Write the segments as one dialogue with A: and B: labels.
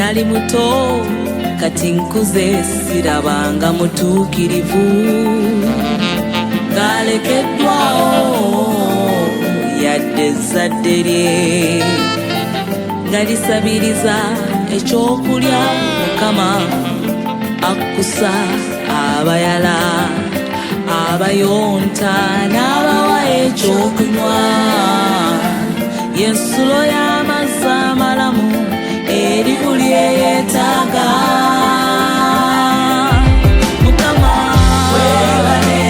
A: nali muto kati nkuze sirabanga mutuukirivu ng'alekeddwawo yadde ezzadde lye nga lisabiriza ekyokulya Mukama akkusa abayala abayonta n'abawa ekyokunywa yensulo y'amazzi amalamu eri buli eyeetaaga Mukama weebale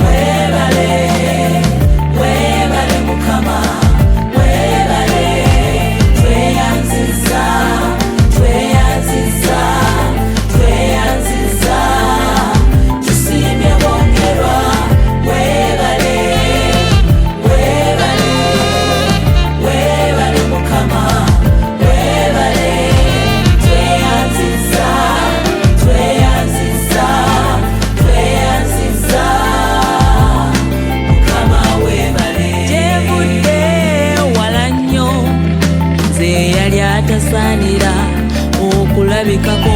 A: weebale weebale Mukama weebale tweyanziza tweyanziza tweyanziza tusiimye bongerwa weebale weebale weebale Mukama weebale tweyanziza tweyanziza tweyanziza Mukama weebale gyevudde wala nnyo nze yali atasaanira okulabikako